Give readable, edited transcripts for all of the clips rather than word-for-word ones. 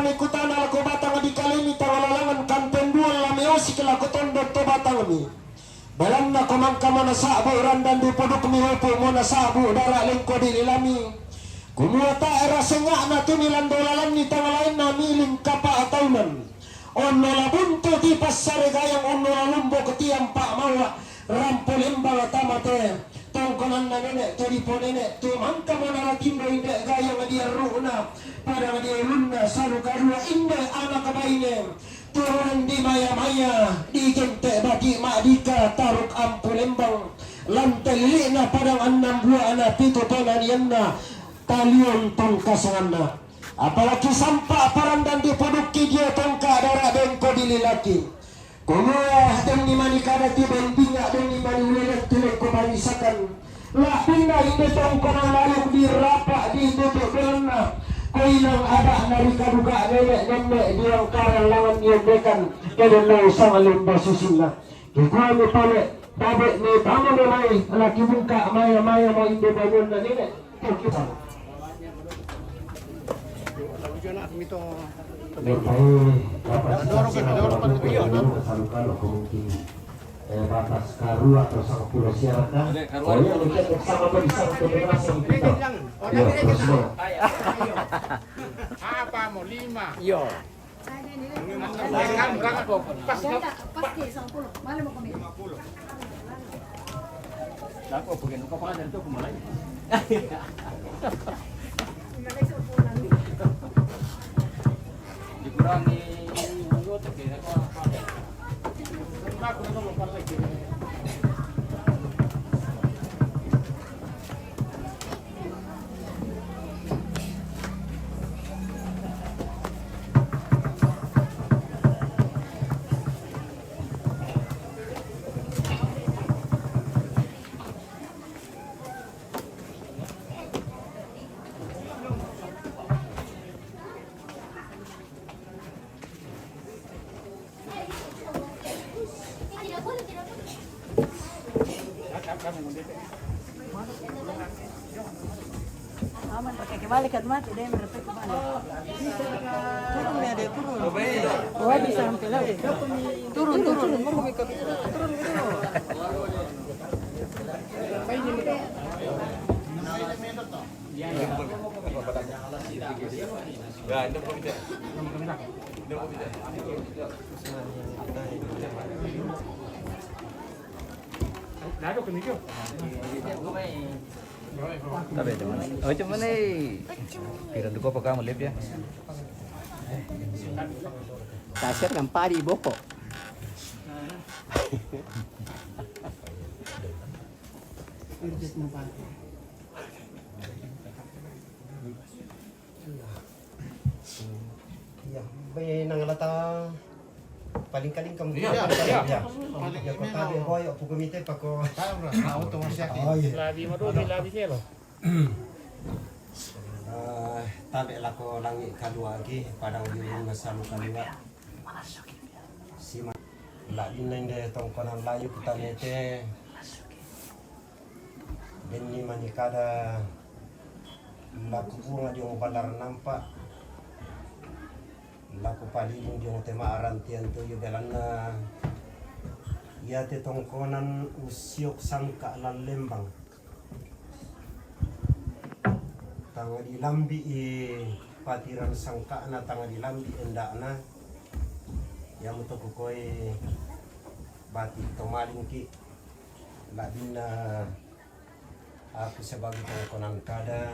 kami kutana laku batang di kalimi tawalalangan kanten dual lamiosi kelaku tondok to batang mi. Balang na kumangka mana sabu randan di podok mi hopo mona sabu darah lengko di lami. Kumuata era sengak na tunilan dolalan ni tawalain na miling kapa ataunan. Ono la buntu di pasar gayang ono la lumbo ketiam pak mawa rampol embala tamate. Tongkonan na nenek to di po nenek to mangka mana rakindo inde gayang dia ruhna pada dia luna salu karua inde anak kabaine turun di maya-maya di gente bagi madika taruk ampul lembang lantai lina padang enam buah anak pitu penanianna talion tongkasanganna apalagi sampah parandan di poduki dia tongka darah bengko dililaki kumua dan ni mani kada ti bentinga dan ni mani lelet tulek ko barisakan lah pindah ini tongkona lalu dirapa di tutup belana koilang ada dari kaduga nenek diang karan lawan nyebekan kedelo sama lemba susunna kami pale tabe ni tamu mai laki buka maya mau inde bangun na nenek kita batas karu atau sama pulau siarkan pokoknya kita sama bisa federasi kita apa mau 5 Yo. Pasti 10. Mana mau kami? 50. Ako pagin ko pa dito kumalay. Dikurangi anggota kaya ko apa. Ako na mo para lagi. Aman pakai kebalik kan mati deh merepek kemana? Turun ya deh turun. Oh bisa sampai lagi. Turun mau ikut turun gitu. Tabe teman. Oh cuman nih. Kira duko pa ka mo lip ya. Tasir ng pari boko. Ya, bay nangalata paling-kaling kamu. Iya. Ya, ko tabi boy opo kumite pa ko. Auto masya. Oh iya. Labi mo do labi selo. Tabi lako langi kadua lagi padang yulung ngasalu kadua. Sima la dinende tongkonan layu kita nete. Benni manikada laku bunga di balar nampak. Laku palilung di tema arantian tu yu belana. Ya te tongkonan usiok sangka lan lembang. Tanga di lambi patiran sangka na tanga di lambi endak na. Ya muto kukoi bati tomaling ki labina aku sebagai tongkonan kada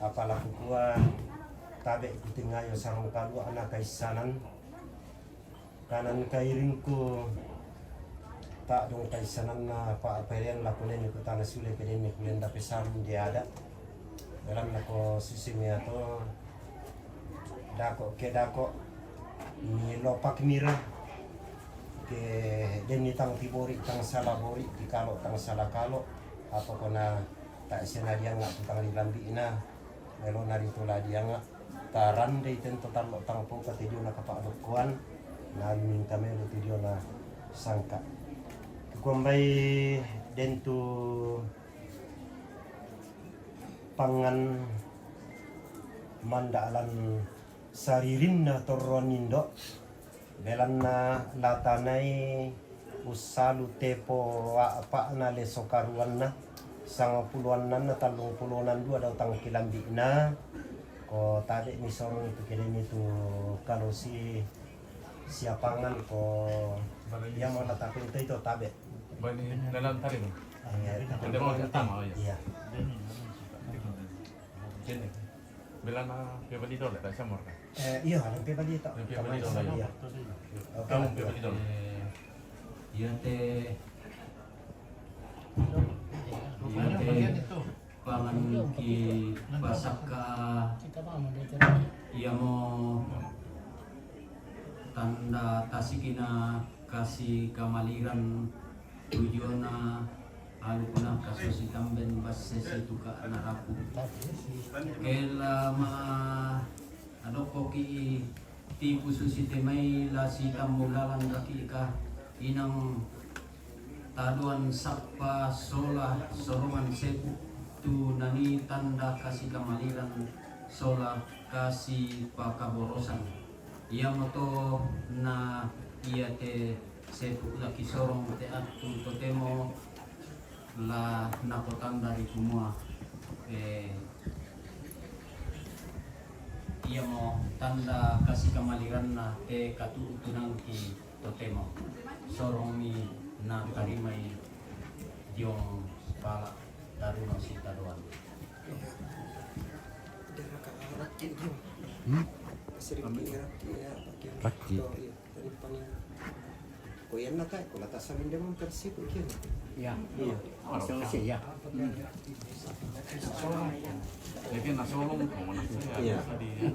apalah kukua tabe kutingayo sarong kalu anak kaisanan kanan kairingku tak dong kaisanan na pa peren la kulen ko tana sule peren ni kulen da pesam dia ada dalam nako sisimia to dako ke dako ni lopak mira ke deni tang tibori tang salabori di kalau tang salah kalau apa kona tak sena dia ngak tang di lambi ina melo nari tola dia ngak taran de iten total lo tang po ka tidio na kapa dokuan na minta melo tidio na sangka kumbay dentu pangan mandalan saririnna torronindo belanna latanai usalu tepo apa na le sokaruanna sanga puluanan na talung puluanan dua datang kilambina ko tadi misorong itu kirim itu kalau siapangan ko dia mau letakkan itu tabe Bani dalam tadi nih. Ada mau pertama ya. iya Jadi belana pebali dole tak samar kan. iya yang pebali itu Pebali dole ya. Kamu pebali dole. Yate Bagian itu. pangan ki pasaka ia mau tanda tasikina kasih kamaliran tujuana alukuna kasus tamben basse tuka narapu kela ma adoko ki ti khusus temai la si tamulalan kaki ka inang taduan sapa sola sorongan sepu tu nani tanda kasih kamaliran sola kasih pakaborosan ia moto na ia te sepu laki sorong te atu totemo la nakotan dari semua ia mo tanda kasih kamaliran na te katu utunang ki totemo sorong mi na karimai diong pala taruna si taruan kuyan na kay kung latasan hindi mo persipo yun ya iya selesai ya Jadi nasolong kamu nak saya. Iya. Tadi. iya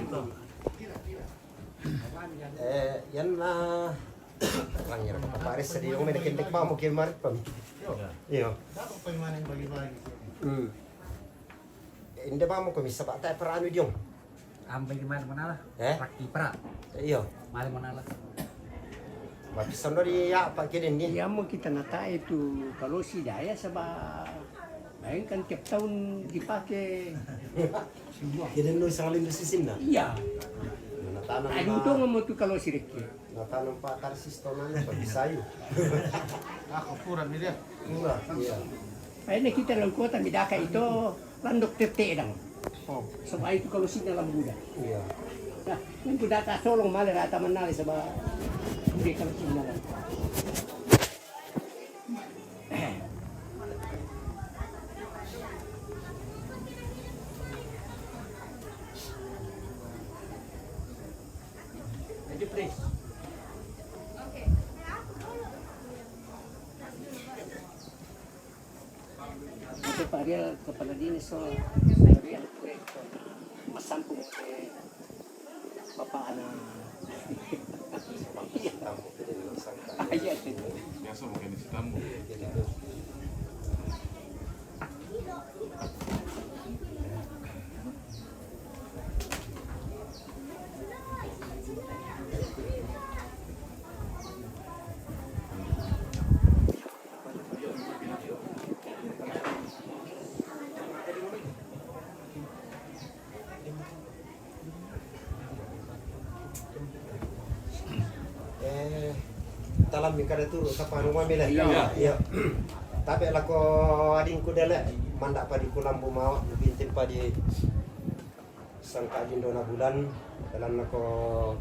itu yan na lang yan papares sa diyong may nakintik pa mo kimarit pa iya Dapat pemain bagi-bagi. hindi ba mo kumisa pa tayo para ano diyong ambil gimana mana lah pra iya mari mana lah mapisan do di ya pa kinin ni Ya mau kita nata itu kalau si daya sebab bayangkan tiap tahun dipakai kinin do isang lindo sisim na iya natanong ay pa mudo nga mo tu kalau si Ricky natanong pa tarsisto na niya pag-isayo Ukuran ni dia. mura iya ay na kita lang kota midaka ito landok tete dang sebab itu kalau si dalam buda iya nah kung data solong mali rata manali sebab hindi kalau si dalam Ito Pak Ariel, kepala dinas so Ariel proyekto masampung Bapak anak tamu kinin ng isang ayat Biasa mungkin di Sitambo. talam mi kada turu sa panungan mi lah. Iya. Tapi lah ko adingku dele mandak pa di kulambu mawa bintin pa di sangka jindona bulan dalam nako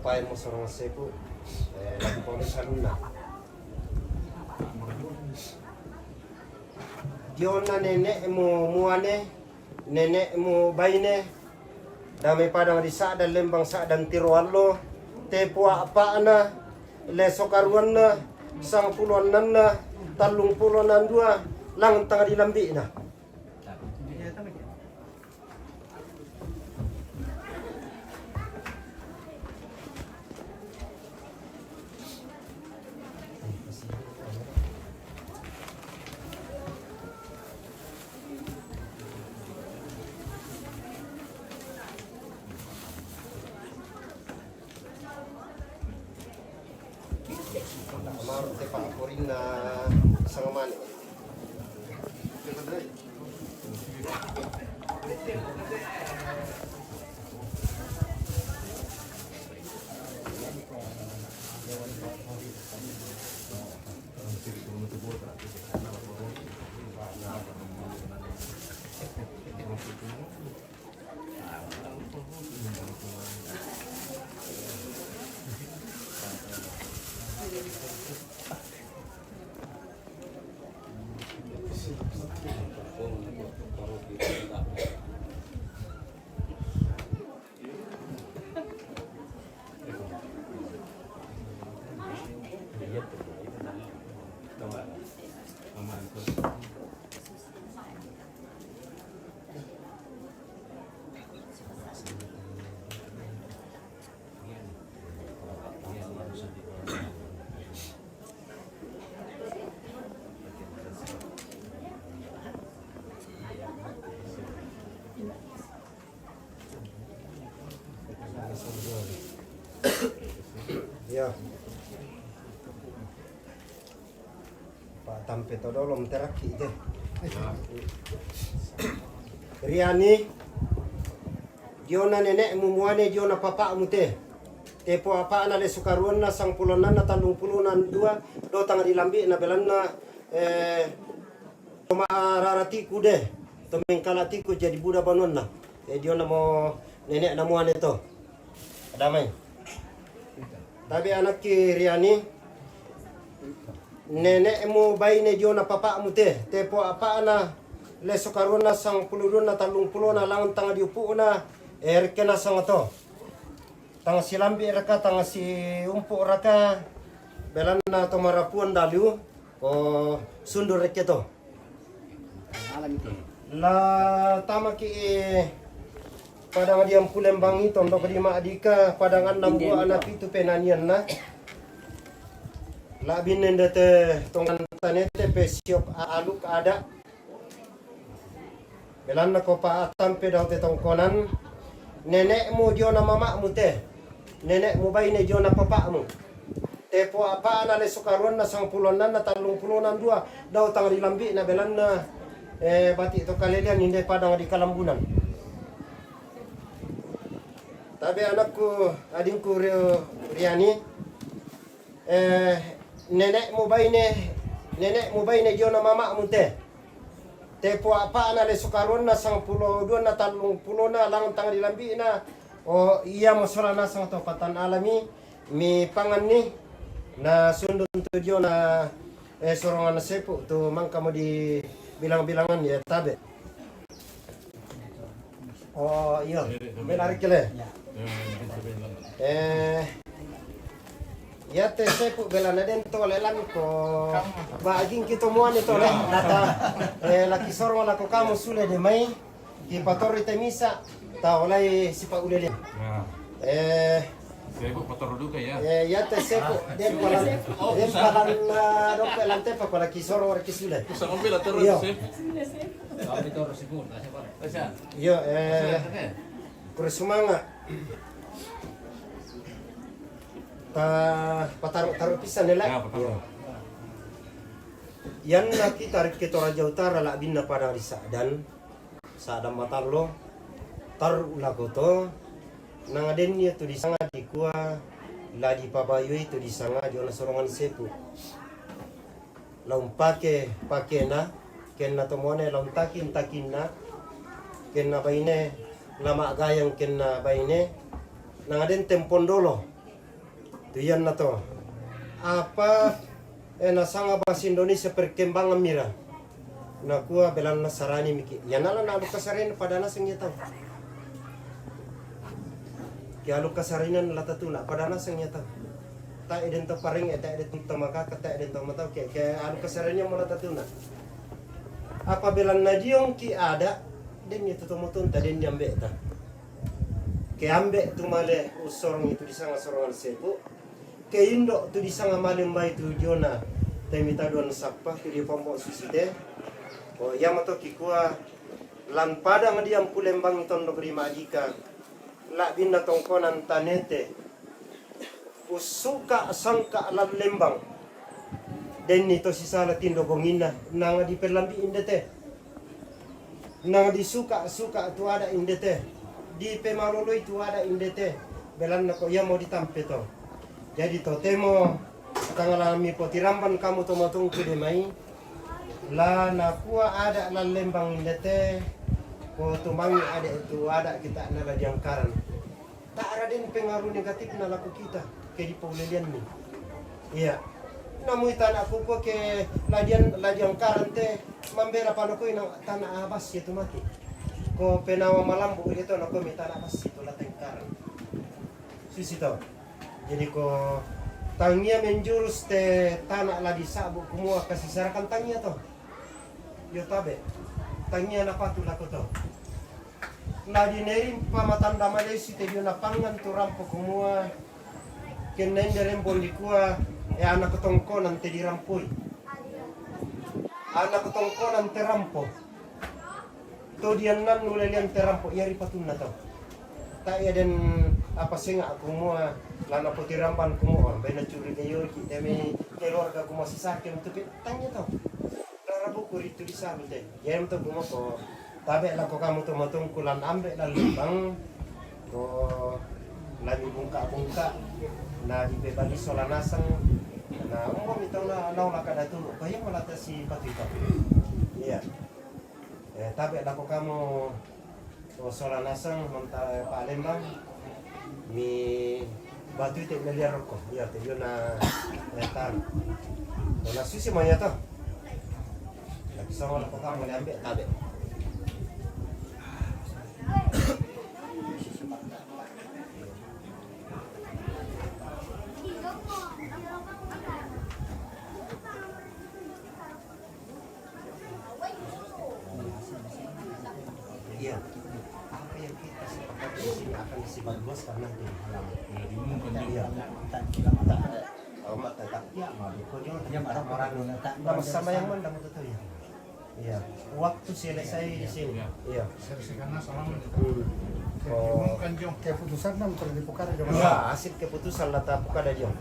pai mo sorong sepu lagi polisan na. Diona nenek mo muane nenek mo baine damai padang di sa dan lembang sa dan tirwalo tepua apa na leso karuan na sang puluhan na talung puluhan dua lang tengah dilambi na Maro te pa apurin na isang mani. Ya. Pak tampe todolom teraki deh. Riani Diona nenek mumuane Diona papa mute. Tepo apa na le sukaruan na sang pulonan na tandung pulunan dua do tanga dilambi na belanna toma raratiku deh. Tomeng kalatiku jadi budak banon na. Diona mo nenek namuane to. Damai. Tapi anak Riani nenek mu bayi ne Diona papa mute. Tepo apa na le sukaruan na sang puludun na tandung pulona langan tanga diupu na kena sang to. Tanga silambi raka tanga si umpu raka belan na to marapuan dalu o sundur reke to. Alam itu. La tama ki padang diam pulembangi tondo kedima adika padangan nambu anak itu penanian na. La binende te tongan tanete pesiop aluk ada. Belan na ko pa atampe daw te tongkonan. Nenek mu Diona mama mu te. Nenek mu bayi ne Diona papa mu. Tepo apa na le sukaruan na sang pulonan na talung pulonan dua. Daw tang dilambi na belan na batik to kalelian inde padang di Kalambunan. Tapi anakku adingku Riani nenek mu bayi ne Diona mama mu te. Tepo apa na le sukaruan na sang pulo dua na talung pulo na lang tang dilambi na o iya masalah na sang to patan alami mi pangan ni na sundun tu Diona sorongan sepu tu mang kamu di bilang-bilangan ya tabe. Oh iya, menarik kele. Ya te sepu belana den to lelan ko baging kita muan itu le data laki sorong lako kamu sule de mai ki patori te misa ta olai sipa ulele. Sepo motor dulu ya. Ya te sepu den palan dope lante pa ko laki sorong laki sule. Bisa mobil atau Iya. sip. Kami itu harus sibuk, kasih pare. Bisa. Yo kursumanga ta pataruh pisan nila. Ya, pataruh. Yan naki tarik ke Toraja Utara la binna pada di Sa'dan Matarlo tar ulagoto nang aden tu di sanga di kuah la di pabayu itu di sanga jona sorongan sepu laum pake na ken na tomone laum takin na ken na baine lama gayang ken na baine nang aden tempondolo tu yan na to apa nasanga bahasa Indonesia perkembangan mira nakua belan nasarani miki yanala na alu kasarin pada naseng nyata ki alu kasarinan latatuna pada naseng nyata ta eden to paring eta eden to maka kata eden to mata ke alu kasarinya mo latatuna apa belan najiong ki ada den itu to mutun ta den jambe ta ke ambe tu male usorong itu disanga sorongan sepu ke indo tu disanga malemba itu Diona temita don sapa ke di pompo susite o yamato kikua lan pada ngadiam pulembang tondo berima adika la binda tongkonan tanete usuka sangka lan lembang den itu sisa la tindo bongina nanga di perlambi indete nang disuka tu ada indete di pemalolo itu ada indete belan nako ia mau ditampe to jadi to temo tangalami potiramban kamu to matung ku demai la nakua ada la lembang indete ko tumangi ada itu ada kita nala diangkaran tak ada den pengaruh negatif na laku kita ke di paulelian ni iya namu tanah aku ke ladian karante mambera panoko ina tanah abas itu mati ko penawa malambu itu nako mi tanah abas itu lateng karan sisi to jadi ko tangia menjurus te tanah ladi sabu kumua kasih sarakan tangia to yo tabe tangia na patu lako to ladi nerim pamatanda malesi te na pangan tu rampo kumua kenen derem bolikua anak ketongkonan te dirampoi anak ketongkonan terampo to dianan nulelian terampo yari patuna to tak ya dan apa sih nggak aku mau lana putih rampan kumua bena curi gayor kita me keluarga aku masih sakit untuk tanya to lara buku itu di sana deh ya untuk kumua ko tabe lah ko kamu tuh matung kulan ambek lalu bang ko lagi bungka na di bebali solanasang na umum itu na naula kada tu kaya malata si patu itu iya tabe lah ko kamu to solanasang monta Palembang mi batu itu meliar rokok ya te na tan na susi manya to lagi sama lah ko kamu ambek tabe iya apa yang kita sepakat di sini akan disebut bos karena dia iya tak tetap ya mau dia orang sama yang mana mau tahu ya iya waktu selesai di sini iya Karena salam oh keputusan nam terdipukan enggak hasil keputusan lah tak ada jom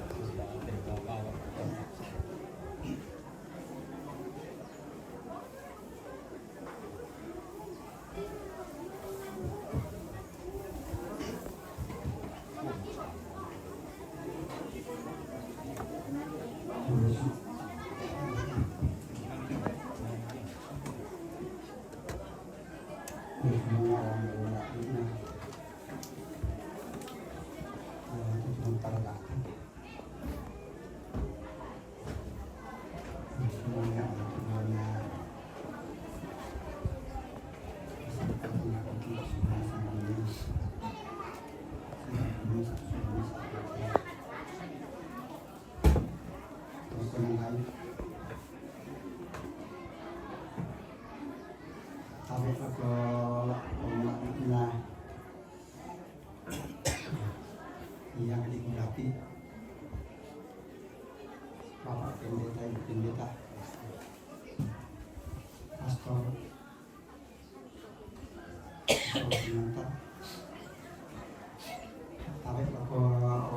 yang digunakan Bapak Pendeta Pastor Pengantar tapi aku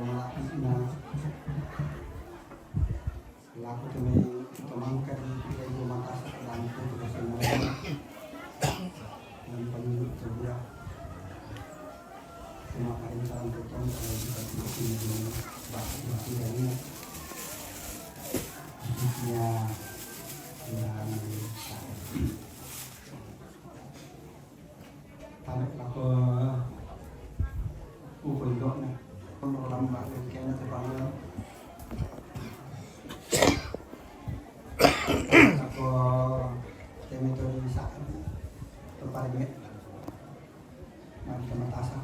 melakina laku temangkan ibu Makassar dan profesional dan penyulut sebuah terima kasih salam potong kalau bisa di bakti ini ya yang tarik laku upundoknya orang bakti kena terpanggil aku metode bisa terparing mari kematasan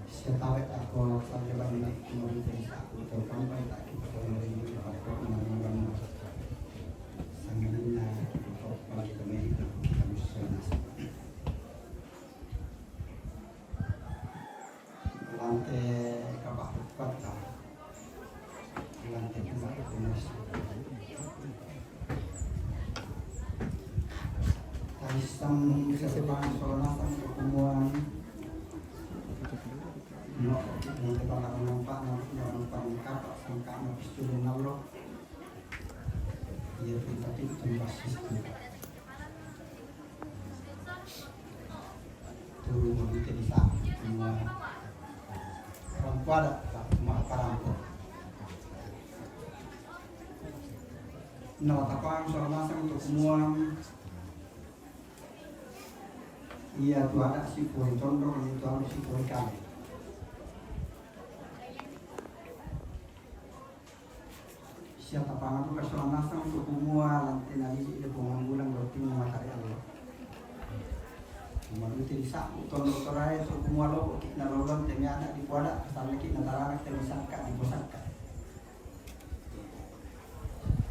setahu aku sampai banyak kemudian aku terpampang tak kita menerima aku menanggung sangatnya untuk bagi kami kami senas lantai kapal kota lantai tempat Indonesia sistem kesehatan soalnya pertemuan nanti para penumpang kapal sangka habis turun nalo ya kita itu tambah sistem turu mabuti di sa semua orang tua ada cuma parampo. Nah, tapang soal nasang untuk semua iya tu ada si poin condong itu harus si poin kami. Siapa pangan tu soal nasang untuk semua lantai nadi di depan bulan roti materi Allah. Mabuti di sa condong torai untuk semua lo kita nolong tengah ada di kuada sampai kita tarang terusakan di posaka.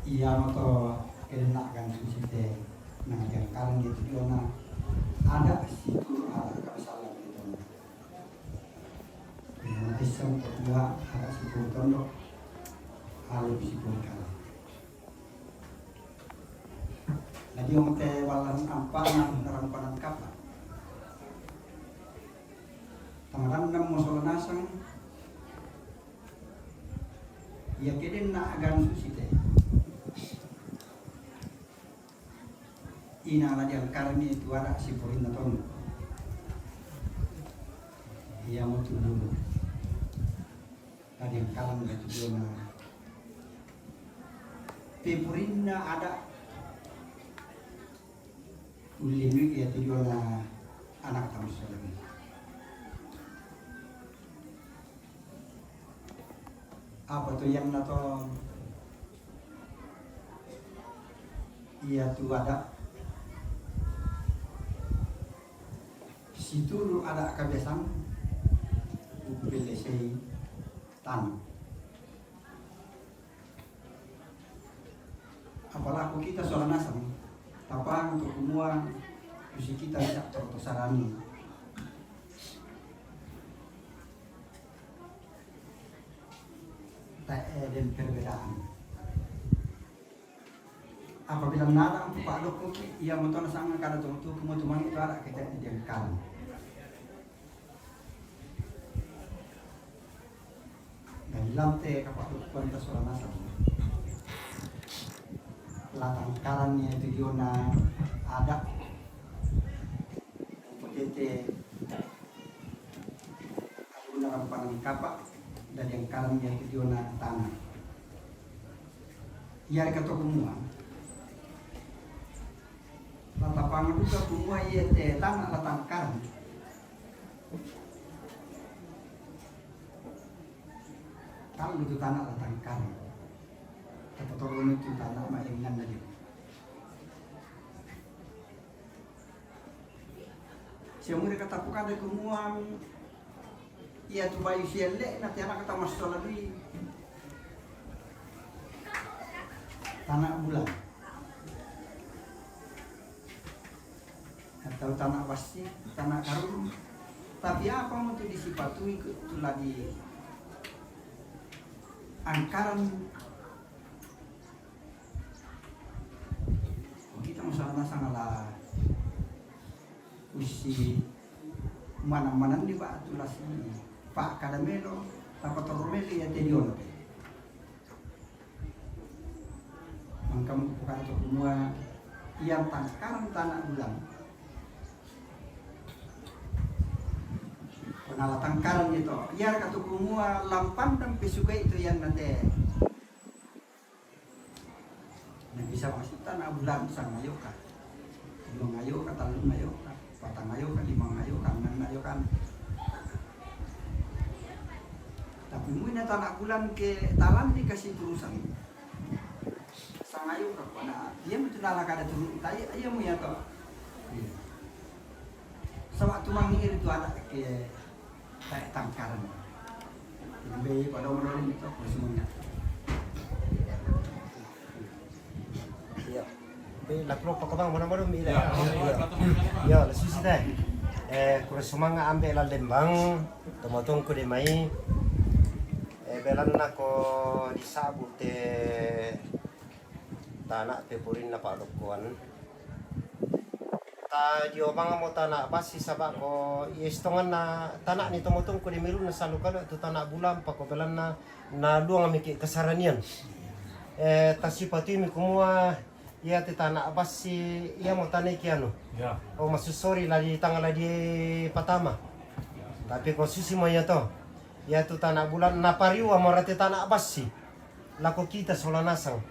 Iya moto kenakan susite nah yang kalian gitu diona ada situ ada kesalahan gitu nanti sampai kedua ada situ tondok halus situ kalah lagi orang teh walan apa nang orang panan kapal tangan enam musuh nasang ya keden nak agan susite ina la yang karni itu ada si poin naton ia mau dulu tadi yang kalang itu dia pepurinna ada ulimi ya tujuan anak tamu sekali apa tuh yang naton ia tuh ada situ ada kebiasaan beli tanah. Apalagi kita soal nasam, tapang untuk semua usi kita bisa tertosarani. Tak ada perbedaan. Apabila menadang Pak Loko, ia motor sangat kada tuh teman itu ada kita dijadikan. Lantai kapal kualitas orang nasab latang karannya itu diona ada potete guna panen kapak dan yang karannya itu diona tanah iya kata semua latapangan juga semua iya tanah latang karan kalau itu tanah latang karan atau turun itu tanah mainan tadi siapa mereka tapukan ada kemuang ia tu bayu sielek nanti anak kata masuk lagi tanah bulan atau tanah pasti tanah karun tapi apa untuk disipatui itu lagi angkaran kita masalah sangatlah usi mana-mana di Pak Tulas ini Pak Kadamelo Pak Tormeli ya Tedion mangkam bukan untuk semua yang tangkaran tanah bulan penala tangkaran itu ya kata semua lampan dan pesuka itu yang nanti nah bisa masuk tanah bulan sang ayo kan belum ayo kata lu ayo kan patang ayo kan lima ayo kan enam ayo kan tapi mungkin tanah bulan ke talan dikasih terusan sang ayo kan mana dia mesti nala kada turun tadi ayo mu ya toh sewaktu mangir itu ada ke kayak tangkaran lebih pada umur itu semuanya Laklo pakabang mana-mana mila. Ya, susi teh. Kurang sumanga ambil lembang, tomotong ko de mai. Belan na ko disabut tanah pepurin na palukuan. Ta diobang mo tanah basi sabak ko istongan na tanah ni tomotong ko de milu na salu kalo itu tanah bulan pakobelan na luang amiki kasaranian. Tasipati mi kumua Iya ti tanah apa sih? Iya mau tanah kiano. Ya. Oh maksud sorry lah di tanggal di pertama. Tapi khusus mau ya toh. Ya tu tanah bulan napariwa mau rati tanah apa sih? Laku kita solanasang.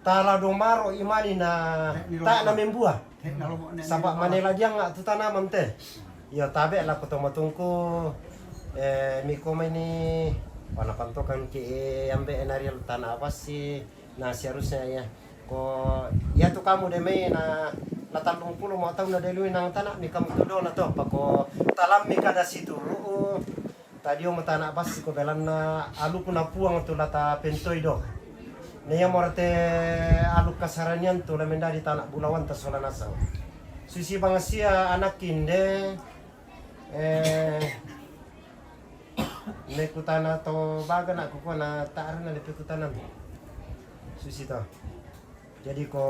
Tala domaro imani na tak na membuah. Sabak manela dia nggak tu tanaman teh. Ya tabe laku tomatungku miko ini warna pantokan ke ambe enarial tanah apa sih? Nah seharusnya ya. Ko ya tu kamu deme na latalung pulo mau tahu na delu nang tanah mi kamu tu do na to pako talam mi kada situ. Tadi om tanah pas ko belan na alu kuna puang tu lata pentoi do. Nia morate alu kasaranian tu la menda di tanah bulawan ta sola nasang. Susi bangasia anak kinde nekutana to baga na ko na taar na lepekutanan. Susi to. Jadi ko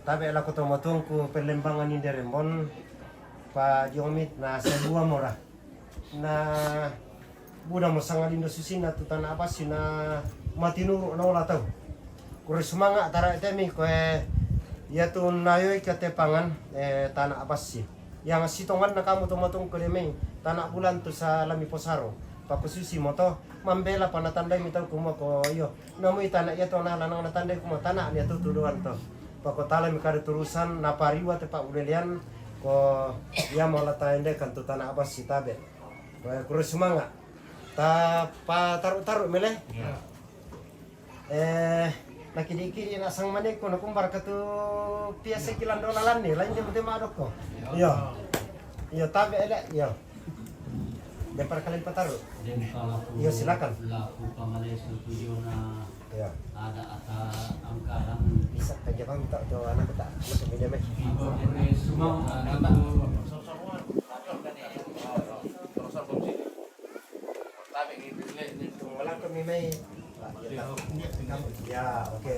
tabe la ko to matungku perlembangan inde rembon pa diomit na sedua mora. Na buda mo sangalindo susina tu tanah apa sih na matinuro na wala tau. Kure sumanga tara itemi ko ya tu nayo ikate pangan tanah apa sih. Yang sitongan na kamu to matung ko deme tanah bulan tu sa lami posaro. Pakususi mo to mambela panatandai mitau kumo ko iyo namui tanah ya to na lanang natandai kumo tanah dia tu tuduhan to. Pako tala mi kada turusan na pariwa te pa ulelian ko ya mo latande kan tu tanah apa sih tabe. Kurus semanga ta pa taruh mele laki dikiri nak sang manik ko nakumbar ka tu piasa kilan dolalan ni lain dia madok ko iya iya tabe ele iya depar kalian pataruh iya silakan laku pamalesu tujuh na iya ada angkaran bisa kerja bang tak do anak tak masuk meja me sumang wala kami may ya oke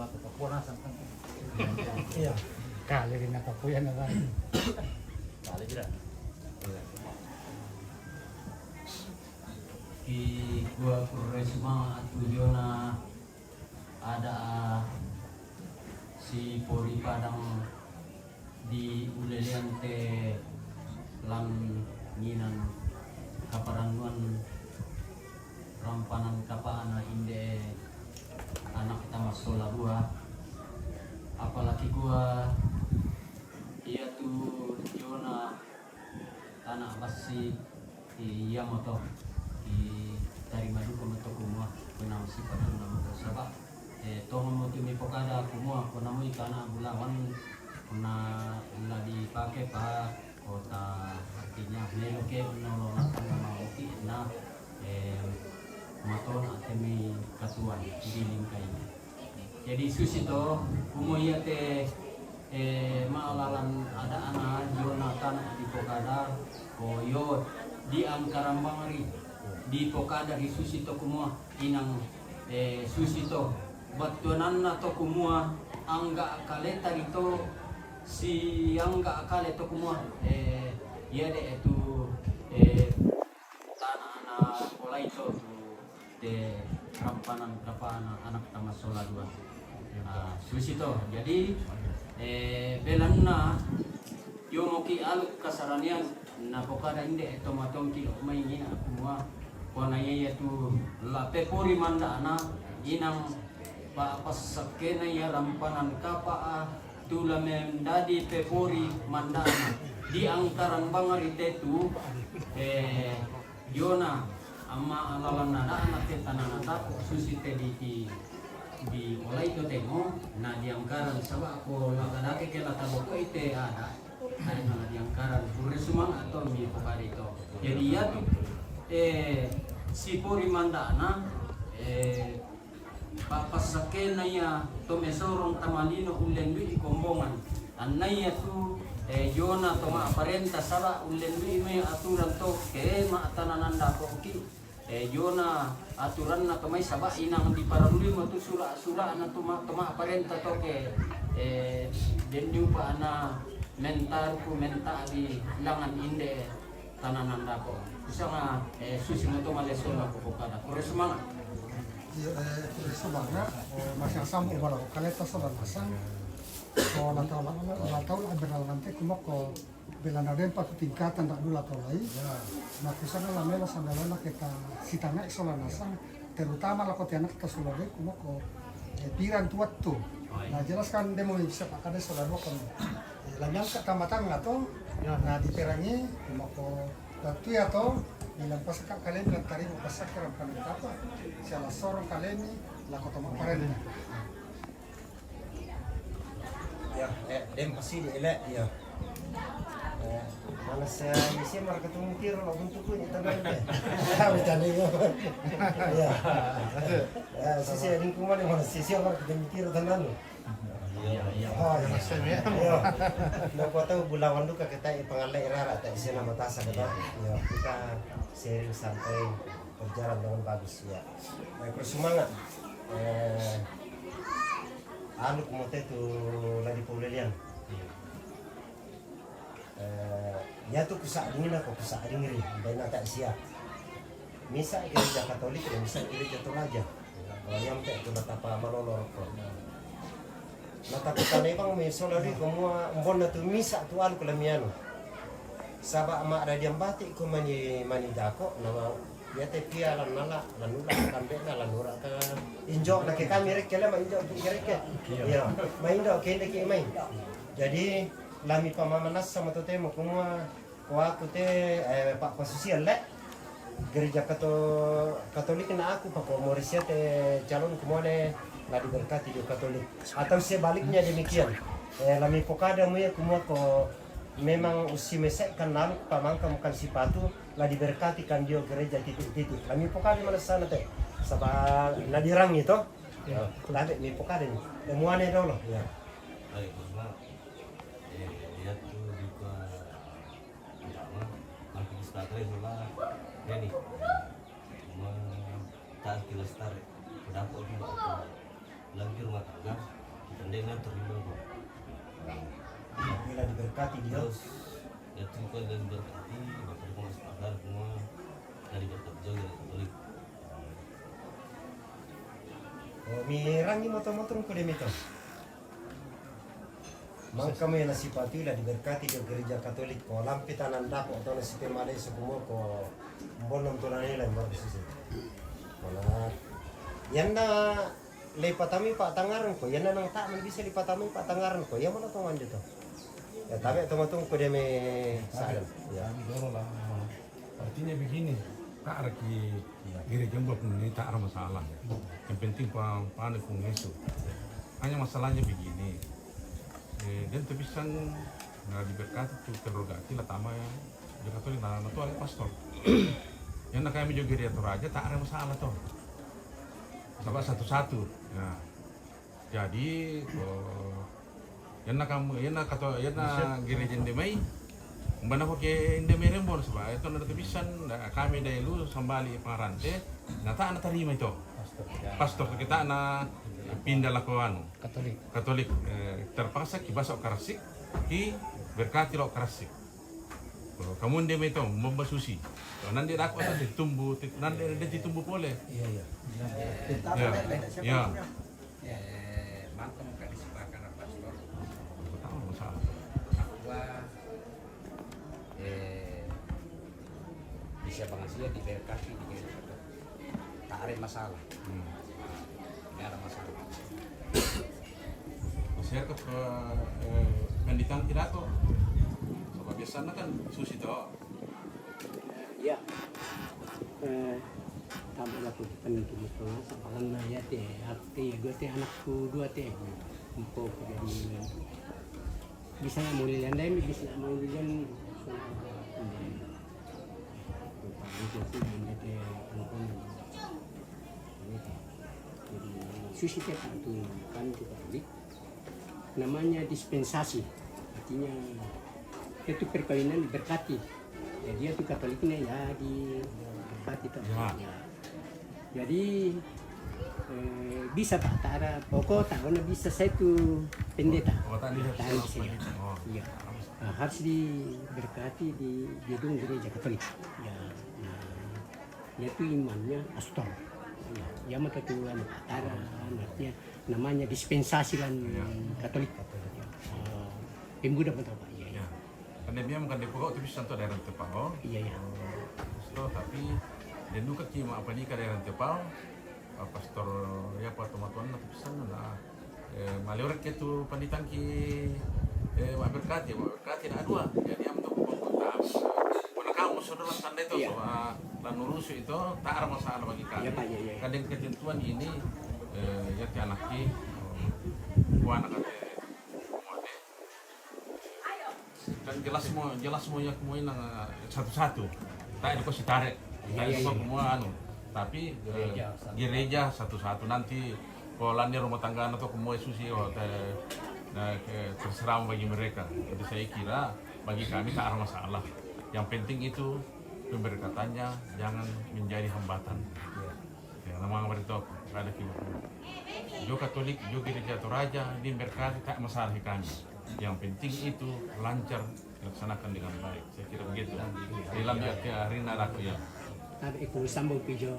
iya Kali rin nakapuyan na tayo. Di gua Puresma tujuh na ada si Pori Padang di ulelian te lan nginan kaparanguan rampanan kapana inde anak kita masola dua apalagi gua iya tuh Jona tanah basi iya moto di dari madu ke moto kumua kenal si pada nama sabah toh moto mi pokada kumua konamu ikana bulawan na lagi pakai pak kota artinya meloke nolong nama oki na maton atemi katuan di lingkai jadi susito umuya te maalalan ada anak Jonathan di Pokada koyot di Angkarambangari di Pokada di susito kumua inang susito batuanan na to kumua angga kaleta itu si angga kaleta kumua ya de itu tanah na pola itu de rampanan kapana anak tama sola dua susito jadi belan na yomoki aluk kasaranian na pokada inde tomatong kilo maingina kumua kona ya tu la pepori mandana inang pa pasakena ya rampanan kapa tula mendadi pepori mandana di angkaran bangari tetu yona amma alalan nada anak tanah nata susite di mulai itu temo na di angkaran sabak ko lagadake ke lata boko ite ada na di angkaran pure sumang atau mi pokari to jadi ya tu si pori mandana papasake na ya to mesorong tamalino ulendu ikombongan anay tu Yona to ma aparenta sara ulendu may aturan to ke ma tanananda ko ki Yona aturan na kamay saba inang di paraluli mo to sura na to ma aparenta to ke dendu pa na mentar ko mentali langan inde tanananda ko isa nga susi mo to maleso na ko kada kore semangat sebenarnya masih asam ubah kaleta sobat masang kalau latau berlalu nanti kumok ko bilang ada empat tingkatan tak dulu atau lain nah kusana lamela sampai lama kita sitana solat masang terutama lah kota anak kita sulawesi kumok ko piran tuat tuh nah jelas kan dia mau bisa pakai solat dua kan lamang ketamatan nggak tuh nah diperangi kumok ko waktu ya toh bilang pas kalian bilang tadi mau pasak kiram kalian apa salah seorang kalian ini laku tomak karen Ya, dem pasti dielek ya. Mana saya isi mar ketemu kira lo bentuk ini tangan deh. Bercanda ya. Ya. Ya, sisi ada kuman yang mana sisi mar ketemu kira tangan lo. Iya. Oh, ya masih ya. Ya. Nah, kau tahu bulawan duka kita pengalai rara tak isi nama tasa kita. Ya, kita sharing sampai berjalan dengan bagus ya. Baik, bersemangat. Anu kumote tu lagi pulelian. Ya tu kusak dingin aku kusak dingin, dan tak siap. Misa gereja Katolik dan misa gereja Toraja. Yang tak tu natapa malolor ko. Natapa tanai bang mesolari semua mbona tu misa tu al kulamiano. Sabak mak radiam batik ko mani dako nama ya te pia lan nala lan nula kambe na lan ura ka injok na ke kami rek kele ma injok ki rek ya ma injok ke ndek mai jadi lami pamamanas sama to temo kumua ko aku te pak posisial le gereja katolik na aku pak Morisia te calon kumone la diberkati di Katolik atau sebaliknya demikian lami pokada mu ya kumua ko memang usi mesek kan lalu pamangka bukan sipatu lah diberkati kan dia gereja titik-titik. Kami pokade mana sana teh. Sabah nadirang itu. Ya, lade mi pokade ni. Temuane dulu ya. Baik, Bapak. Dia tuh juga pertama nanti starter solar ini. Tak kilas tarik. Dapur juga lagi rumah tangga. Kita dengar terima kok. Bila diberkati dia. Ya terima dan berkati bapak ibu mas pakar semua dari berkat jauh dari Katolik. Oh, mirangi motor-motor ko demito. Mang kami na sipatu lah diberkati di gereja Katolik ko lampi tanan dapo to na si Temale sukumo ko mbonom to na nila bagus sih. Wala. Yan na lipatami Pak Tangaran ko, yan na nang tak man bisa lipatami Pak Tangaran ko. Yan mana tongan dito. Ya tapi tunggu ko dia me sadar. Ya. Kami dorong lah. Artinya begini, tak ada gereja Mbak ini tak ada masalah. Yang penting panik pun Yesus. Hanya masalahnya begini. Dan tebisan nggak diberkati tuh terogati lah tama ya. Dia Katolik nah itu ada pastor. Yang nak kami juga gereja Toraja tak ada masalah tuh. Sahabat satu-satu. Nah, jadi yan na gereja Indemay umbana ko ke Indemay rembor sebab itu na tebisan kami dahulu sambali pangarante nata na tarima ito pastor kita na pindah lah ko anu Katolik terpaksa kibasa karasik ki berkati lo karasik kamu Indemay ito membasusi nanti aku ada ditumbuh nanti ada ditumbuh boleh ya Mantap kan disepakkan pastor. masalah. Bisa pengasihan diberkati di gereja. Tak ada masalah. Tidak ada masalah. Saya ke pendidikan tidak tuh. Sebab biasanya kan susi toh. Ya. Tambah aku pendidikan itu sepalan ya teh. Arti gue teh anakku dua teh. Untuk jadi bisa mulian deh bisa mulian susi teh itu kan Katolik namanya dispensasi artinya itu perkawinan diberkati ya dia tuh Katoliknya ya diberkati tuh jadi bisa tak ada pokok tahun bisa satu pendeta tahan di sini ya harus diberkati di gedung gereja Katolik ya itu imannya pastor ya. Ya maka tu Tara artinya namanya dispensasi kan Katolik. Pemuda pun tahu Pak. Iya. Ya. Karena dia bukan di pokok tapi santo daerah Tepao. Iya. So, tapi dia nuka kima apa ni ka daerah Tepao. Pastor ya pa tumatuan na pisan na maliurat ke tu panditan ki berkati na adua. Jadi am tu pengkota. Wana kamu saudara tanda itu so dan urus itu tak ada masalah bagi kami. Kadang ketentuan ini ya ti anak ki wana kate kan jelas semua ya kemui nang satu-satu tak ada kos tarik semua anu tapi gereja satu-satu nanti polanya rumah tangga atau kemui susi terserah bagi mereka. Jadi saya kira bagi kami tak ada masalah, yang penting itu pemberkatannya jangan menjadi hambatan ya nama beritahu ada kita jo Katolik jo gereja Toraja di berkati tak masalah kami. Yang penting itu lancar dilaksanakan dengan baik. Saya kira begitu. Dalam hari naraku ya. Tapi aku sambung pijo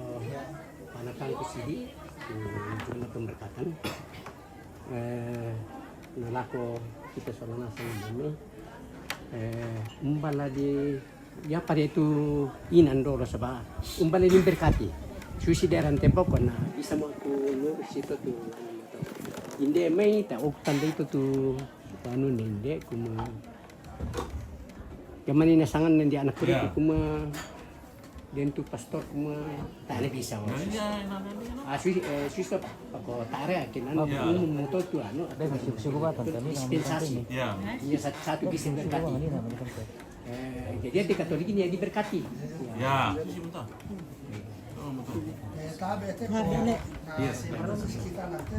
panakan ku sidi cuma pemberkatan. Nalako kita solana sama ini. Umbala di ya pada itu inan dolo sebab umbala di berkati. Susi daerah tempo kena bisa mau tu situ tu. Inde mai tak uktan itu tu anu nende kuma zaman ini sangan nanti anak kuda kuma dan tu pastor kuma tak ada bisa suster aku tarik kinan motor tu anu dispensasi ya satu bisa berkati jadi di Katolik ini diberkati ya Tabe itu si kita nanti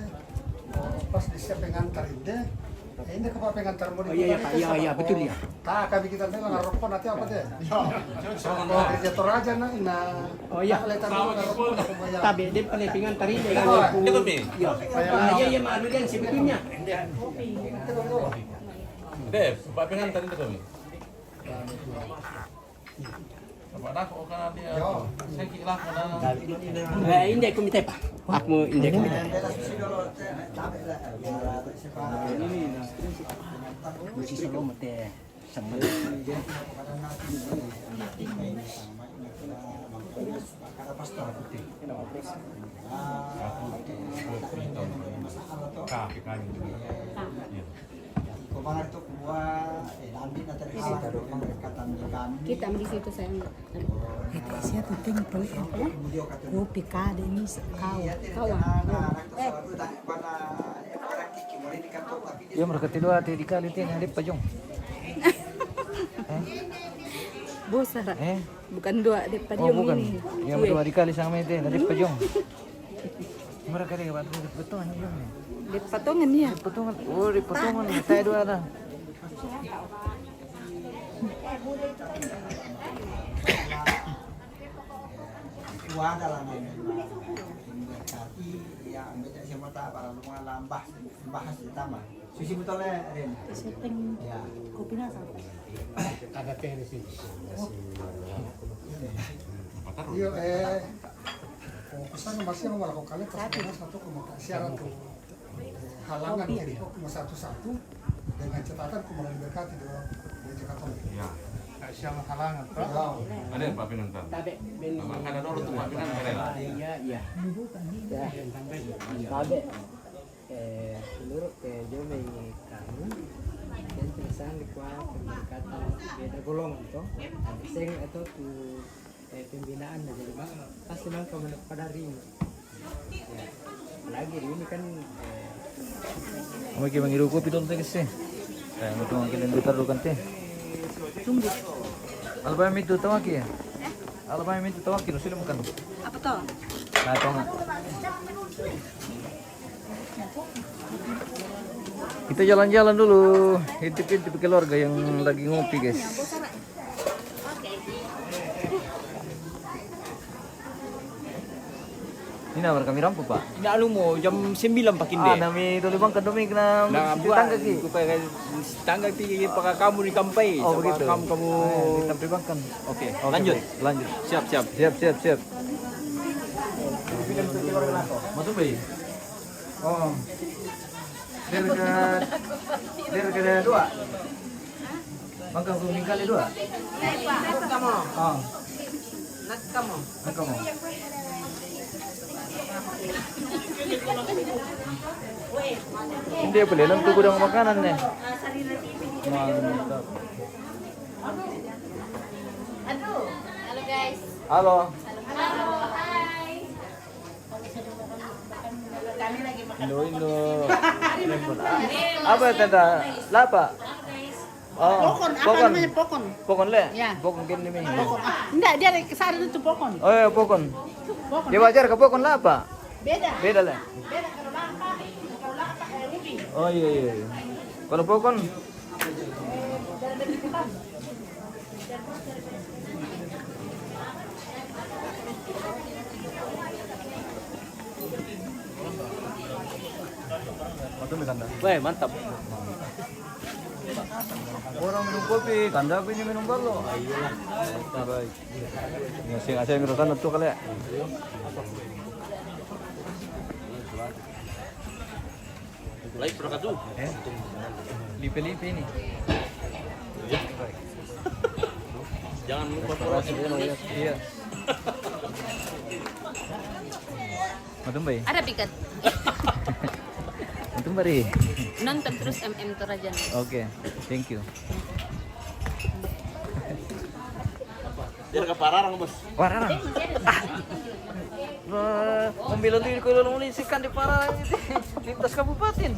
pas disiap pengantar ide ini ke pengantar mau iya betul ya. Tak kami kita nanti ngarokok nanti apa deh? Oh gereja Toraja na oh iya. Tabe dia paling pengantar ide kan aku. Iya malu dan sebetulnya. Deh, Pak pengantar itu kami. Pada aku kan dia. Saya kira kana. Ini aku minta Pak. Aku ini aku minta. Mesti selalu mati sama. Kaki kan. Kemarin itu gua nanti pemberkatan di kami. Kita di situ saya enggak. Saya tuh tinggal apa? Kopi kade ini kawan. Ya mereka tidur hati di kali itu yang di pajong. Bosara. Bukan dua di pajong bukan. ini. Yang berdua di kali sama itu yang di pajong. Mereka dia betul ini. Di patungan ya. Di patungan. Oh di patungan. Saya dua ada. Adalah berkati ya ambil siapa tak para lumayan lambah bahas ditambah susi betulnya Ren Setting ya kopi nasa. Ada teh di sini. Iyo pesan masih mau melakukan satu syarat tuh halangan jadi cuma satu dengan catatan kemarin berkati di Katolik. Ya. Siapa halangan? Ada Pak pengantar. Tabe ben. Ada dulu tuh Pak pengantar. Iya. Tabe. Menurut Jome kamu dan tulisan dikuat pemberkatan beda golongan toh. Sing itu tuh pembinaan jadi bang pasti bang kamu pada hari ini. Ya. Lagi ini kan Kami kira ngiru kopi dulu sih. Mau kalian ditaruh kan teh. Tunggu. Alba itu tawaki ya? Alba itu tawaki, sudah makan. Apa toh? Nah, tahu nggak? Kita jalan-jalan dulu. Itu keluarga yang lagi ngopi, guys. Ini nomor kami rampung, Pak. Ini alu mo jam 9 pakin deh. Nami dulu bang kami kena tangga ki. Supaya tangga tinggi pakai kamu di kampai. Oh begitu. Kamu kita bangkan. Oke. Lanjut. Lanjut. Siap. Siap. Matumbay. Oh. Dirga dua. Mangkang kuming kali dua. Kamu. Oh. Nagkamu. Kamu. Hindi boleh lang tuh gudang makanan nih. Mantap. Halo guys. Halo. Kami lagi makan. Indo. Apa tanda? Lapa. Oh, Pokon, apa namanya pokon? Pokon le? Ya. Pokon gini nih. Pokon. Enggak, dia dari kesana itu pokon. Oh ya pokon. Pokon. Dia wajar ke pokon lapa? Beda. Beda lah. Beda kalau lapa, kalau lapa kayak ubi. Oh iya iya. Iya. Kalau pokon Dari hutan. Weh, mantap. orang minum kopi, kanda ini minum galo. Iyalah. Baik. Ya saya minum kan tuh kali ya. Baik, berkatu. Lipe-lipe ini. Jangan lupa korporasi. Iya. Matumbai. Ada pikat. Matumbari. Nonton terus MM Torajan. Oke, thank you. Dia ke Pararang, Bos. Pararang. Membilang diri ko lalu mulisikan di Pararang itu lintas kabupaten.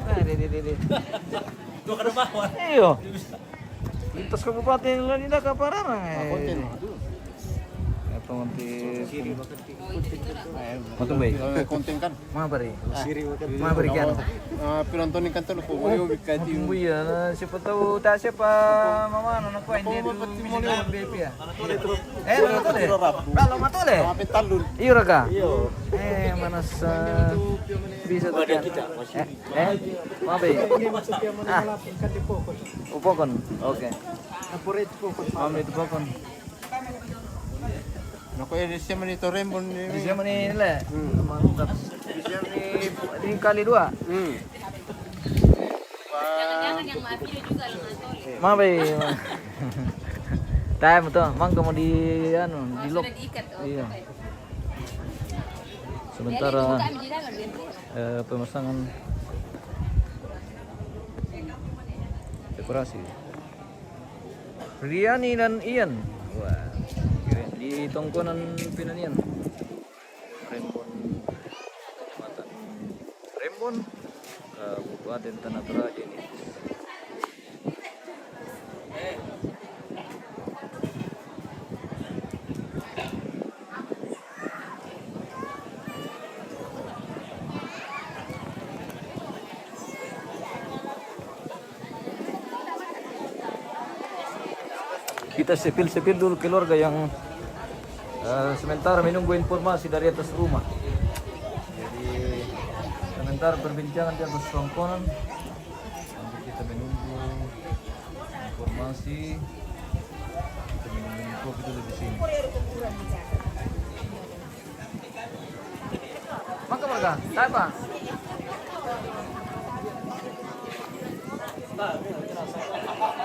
Nah, di. Dua ke bawah. Iyo. Lintas kabupaten lalu tidak ke Pararang. Atau nanti Matumbay. Konten kan. Mabari. Siri makan. Mabari kan. Penonton kan tuh po mo bikati. Iya, siapa tahu tak siapa mama anak ko hindi itu bisa baby ya. Matole. Kalau matole. Kapit talun. Iyo raga. Mana sa bisa tuh kan. Mabay. Upokon. Oke. Itu pokon. Naku siya man ito Rainbow Di siya Manila. Mantap. Di siya di kali dua. Jangan-jangan yang mafia juga lo ngatoli. Mabay. Tayo mo to, mangga mo di di lock. Sudah diikat. Iya. Sementara pemasangan dekorasi. Riani dan Ian. Wah, keren. Di tongkonan Pinanian. Rembon Kecamatan Rembon, Kabupaten Tanah Toraja ini. Kita sepil dulu keluarga yang sementara menunggu informasi dari atas rumah. Jadi sementara perbincangan di atas tongkonan. Nanti kita menunggu informasi. Kita minum kopi dulu di sini. Maka mereka, apa?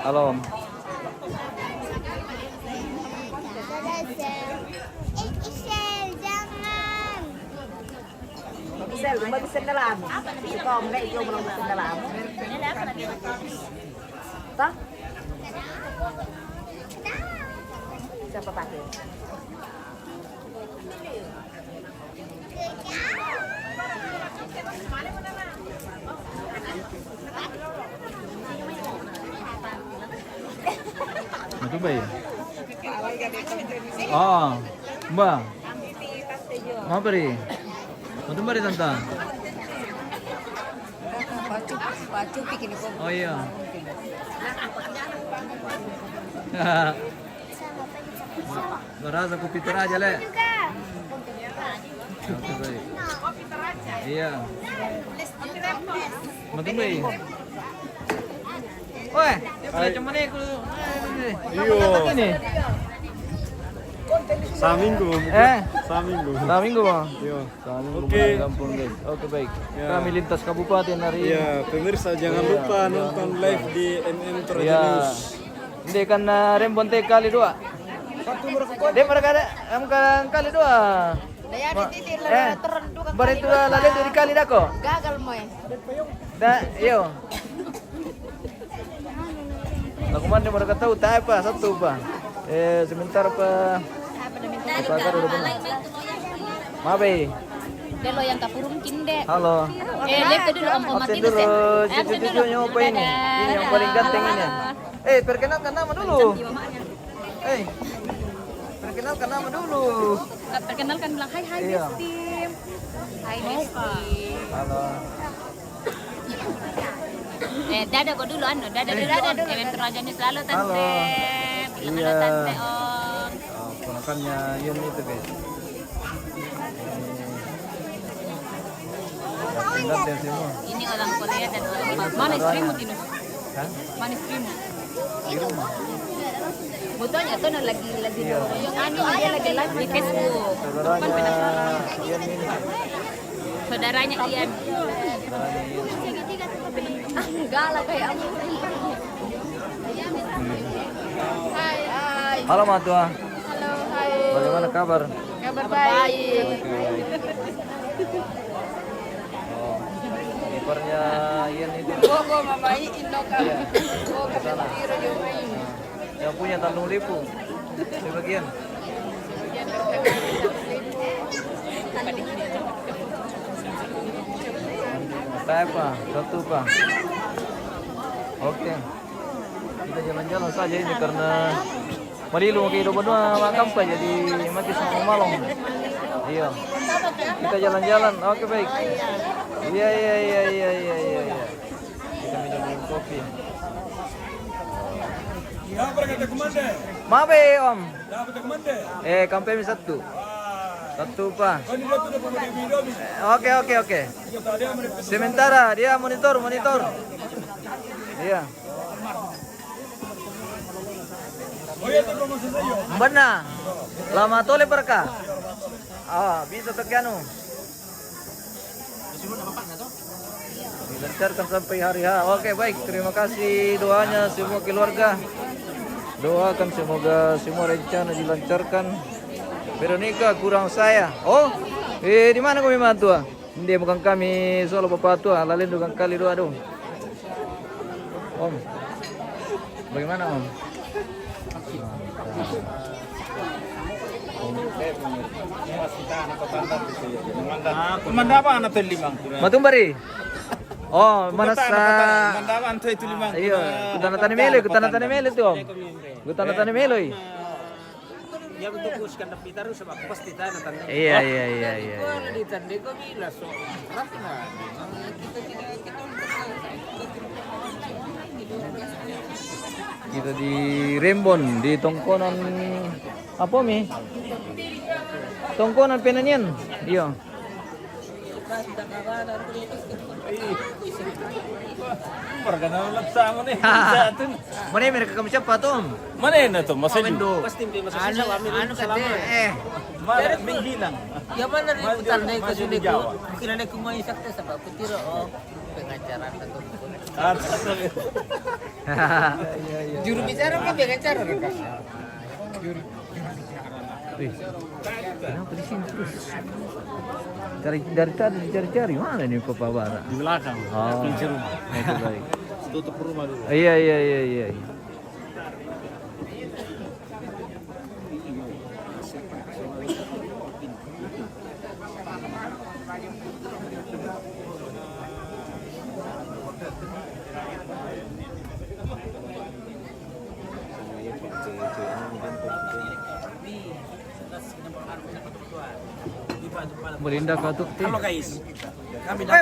Halo. Jangan. Mag-isend na lang. Ikaw, mga ikaw mo lang mag-isend na lang. Ito? Siapa pakai? Itu baik. Oh, Mbak. Mau beri? Untuk beri tante. Bacu bikin itu. Oh iya. Merasa kopi teraja le. Oke baik. Iya. Mau beri? Woi, dia punya cuman aku. Iyo. Ini. Saminggu. Saminggu. Saminggu bang. Iya. Saminggu Oke. di kampung guys. Oke baik. Kami lintas kabupaten hari ini. Iya, pemirsa jangan lupa nonton live di MM Toraja Iya. News. Ini kan Rembon teh kali dua. Dia mereka ada kali dua. Daya dititir terenduk Baru itu lalu dari kali dah kok. gagal moy. Dah, yo. Aku mana mereka tahu tak apa satu pak. Sebentar pak. Apa udah benar. Mabe. Delo yang kapurung kinde. Halo. Lihat dulu om Absen mati dulu. Cucu-cucu nyoba ini. Ini yang paling ganteng ini. Perkenalkan nama dulu. Perkenalkan nama dulu. Perkenalkan bilang hai Iya. Nestim. Hai Nestim. Halo. Dadah kok dulu dadah dulu. Event Rajanya selalu tante. Halo. Bilang Iya. halo tante om. Ponakannya Yun itu guys. Ganteng semua. Ini orang Korea dan orang mana istrimu Tinus? Hah? Mana istrimu? Di rumah. Butuhnya tuh lagi Iya. yang dia lagi live di Facebook. Saudaranya Yun ini. Saudaranya Ian. Saudaranya Yun. Enggak lah kayak aku. Hai. Halo Matua. Halo, hai. Bagaimana kabar? Kabar baik. Kipernya Ian itu. Kok mama Indo kan. Oh, Sana. kira yo main. Yang punya Tanjung Lipu. Sebagian. Apa? Satu pak. Oke. Kita jalan-jalan saja ini karena Marilu kehidupan dua makam pak jadi mati sama malam. Iya. Kita jalan-jalan. Oke baik. Iya. Kita minum kopi. Mabe om. Kampanye satu. Satu pak. Oke. Sementara dia monitor. Iya. Benar. Lama tole berkah. Bisa tekianu. Dilancarkan sampai hari H. Oke baik, terima kasih doanya semua keluarga. Doakan semoga semua rencana dilancarkan. Veronica kurang saya. Di mana kami matua? Dia bukan kami solo bapak tua, lalu bukan kali dua dong. Om, bagaimana om? Pemandapan atau limang? Matumbari. Mana sa? Pemandapan itu limang. Iya, kutanatan melo tuh om. Kutanatan melo. Ya betul kuskan tapi taruh sebab pasti tanah tanah. Iya. Di tanda kau bila so. Kita di Rembon di tongkonan apa mi? Tongkonan penanyan. Iya. Perkenal sama nih. Mana mereka kami siapa tuh? Mana ini tuh? Masa Mendo. Pasti dia masa sisa Anu kate. Mana menghilang. Ya mana rin putar na ko Masih sini di Jawa. ko. Kila na kumain sakta sa paputiro pengacara na to. Juru bicara ka pengacara ka. Kenapa di sini terus? Dari tadi dicari-cari mana nih Papa Bara? Di belakang. Kunci rumah. Itu baik. Tutup rumah dulu. Iya. Melinda Katuk. Halo guys.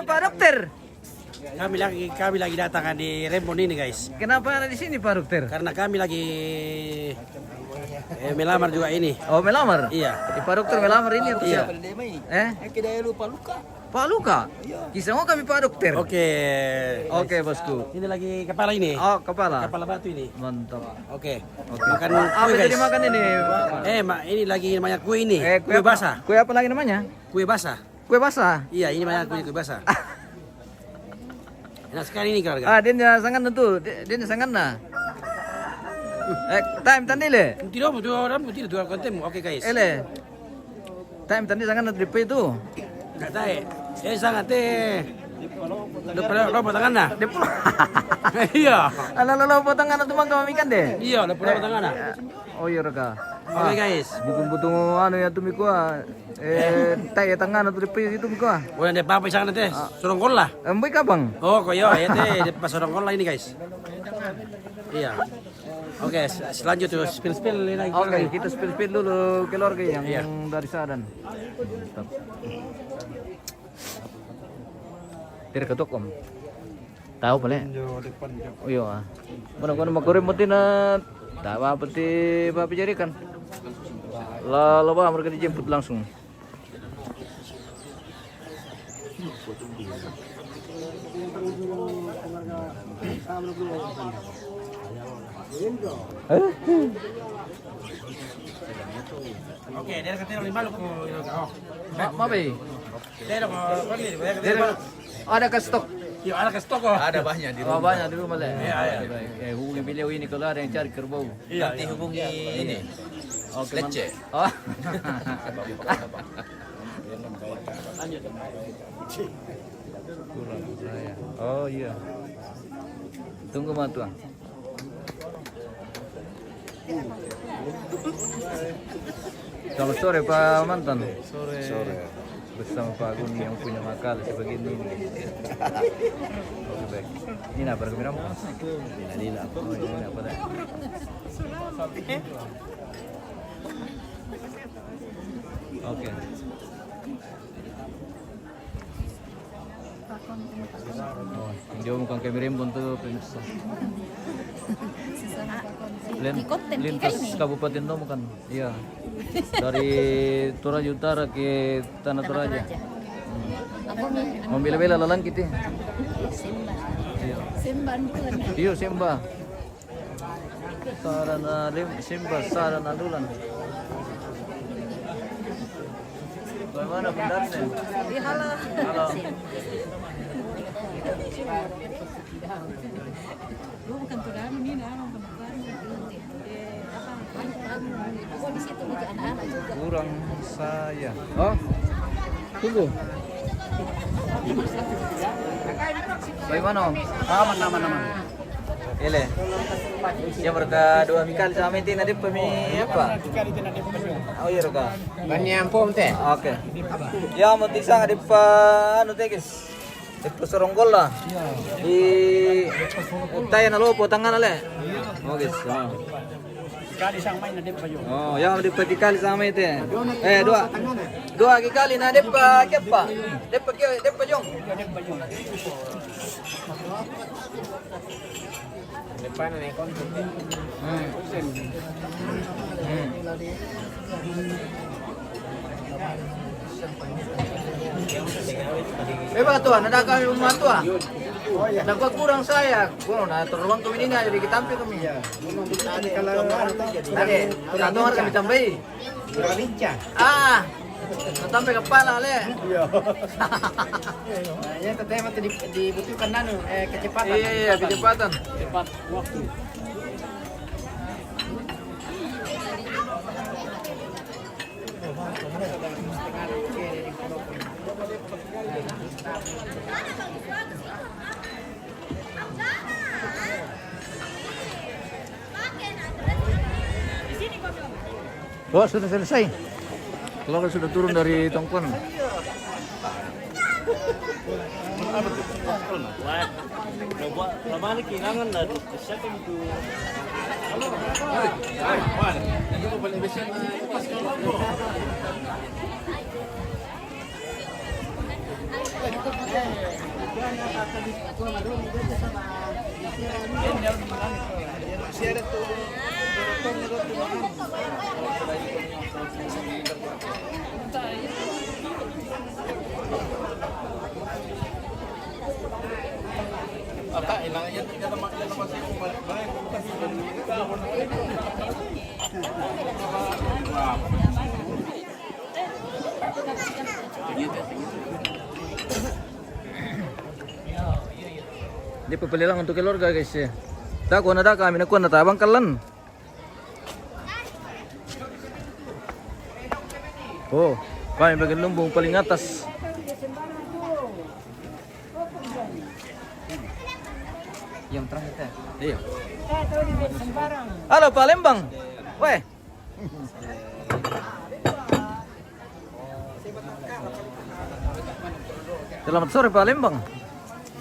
Pak Dokter. Kami lagi datang di Rembon ini guys. Kenapa ada di sini Pak Dokter? Karena kami lagi melamar juga ini. Oh, melamar? Iya. Pak Dokter melamar ini apa Iya. siapa? Kedai lupa luka. Pak Luka. Kisah mau kami Pak Dokter. Oke, bosku. Ini lagi kepala ini. Oh, kepala. Kepala batu ini. Mantap. Oke. Oke. Makan Apa kue, jadi guys. makan ini? Ini lagi namanya kue ini. Kue apa? basah. Kue apa lagi namanya? Kue basah. Kue basah. Iya, ini namanya kue basah. Enak sekali ini keluarga. Ah, dia sangat tentu. Dia sangat nah. Time tadi le. Tidak, tidak konten. Oke guys. Ele. Time tadi sangat dripe itu. Enggak tahu. Sangat Lepas tangan nah. Iya. Ala potong anak tuh kami ikan deh. Iya, lepas tangan nah. Oh iya reka. Oke guys. Bukan butuh anu ya tuh mikua. Tai tangan atau dripe itu mikua. Boleh deh apa sangat teh. Sorong kola. Embe kabang. Oh, koyo ya teh pas sorong kola ini guys. Iya. Oke, selanjut tuh spill lagi. Oke, kita spill dulu keluarga yang dari Sadan. Mantap. Terketuk om. Tahu pale? Oh iya. Mana makurim mutina. Tahu apa ti papi jadikan. Lalu mereka dijemput langsung. Oke, dia katanya lima lu Mabe. Ada ke stok. Iya, ada ke stok kok. Ada banyak di rumah. Oh, banyak di rumah lah. Iya. Hubungi beliau ini kalau ada yang cari kerbau. Iya, Nanti hubungi ini. Oke, Lece. Oh iya. Tunggu matuang. Selamat sore Pak Mantan. Sore. Bersama Pak Gun yang punya makal sebegini ini. Baik. Ini apa kami ramu? Lila. Oh ini apa dah? Oke. Oh, dia bukan kami rembon tuh pemirsa. Lintas Kabupaten Lombok kan? Iya. Dari Toraja Utara ke Tanah Toraja. Membela-bela lalang kita. Iya, Semba. Sarana Dulan. Bagaimana bendarnya? Halo. Bukan peran ini Kurang saya. Oh, tunggu. Bagaimana om? Aman. Ele. Ya mereka dua mikal sama itu nanti pemi apa? Oh iya reka. Banyak pom teh. Oke. Ya mau tisang ada anu teh guys. Itu soronggol lah. Di tayan alo potangan ale. Oh guys. Kali sang main na pa yun. Oh, yang di kali sama itu. Dua kali na depa kepa. Depa jong. Depan na kon. Bebas tuan, ada kami rumah tuan. Dapat kurang saya, kurang nah teruang kami ini jadi kita tampil kami. Tadi, satu hari kami tambahi. Ah, sampai kepala le. Ya teteh mah dibutuhkan kecepatan. Iya, kecepatan. Cepat waktu. Oh, sudah selesai. Keluarga sudah turun dari tongkon. Di pepelilang untuk keluarga guys ya. Dako na daka, kami nakuha na tabang kalan. Oh, kami bagian lumbung paling atas. Yang terakhir teh. Iya. Halo Palembang. Weh. Selamat sore Palembang.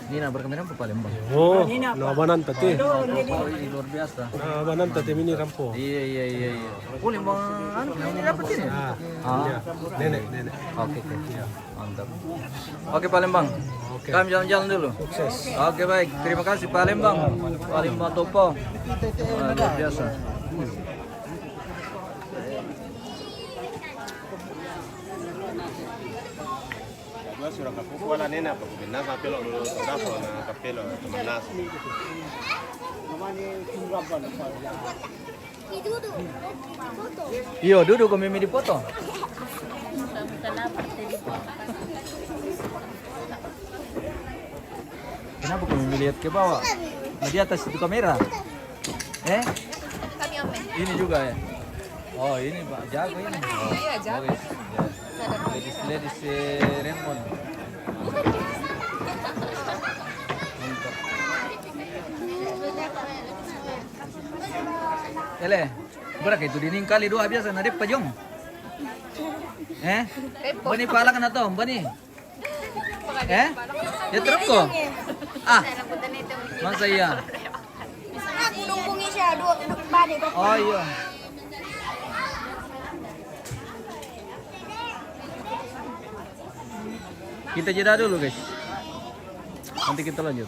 Nina berkamera apa Palembang? Oh, nabanan tadi. Oh, ini luar biasa. Nabanan tadi ini rampo. Iya. Oh, Lembang anu ini dapat ini. Nenek. Oke. Mantap. Oke Palembang. Kami jalan-jalan dulu. Sukses. Oke baik, terima kasih Palembang. Palembang Topo. Luar biasa. Sudah kapuku wala nena pa kubina sa pelo lo dapo na kapelo tumanas. Iyo, duduk kami di foto. Kenapa kami melihat ke bawah? Di atas itu kamera. Ini juga ya. Oh ini Pak jago ini. Oh, iya jago. Ladies Raymond. Mantap. Ele, berapa itu dining kali dua biasa nadep pajong. Bani pala ka na to, bani. Ya terus ko. Masa iya. Aku nungguin siya, dua balik. Oh iya. Kita jeda dulu guys. Nanti kita lanjut.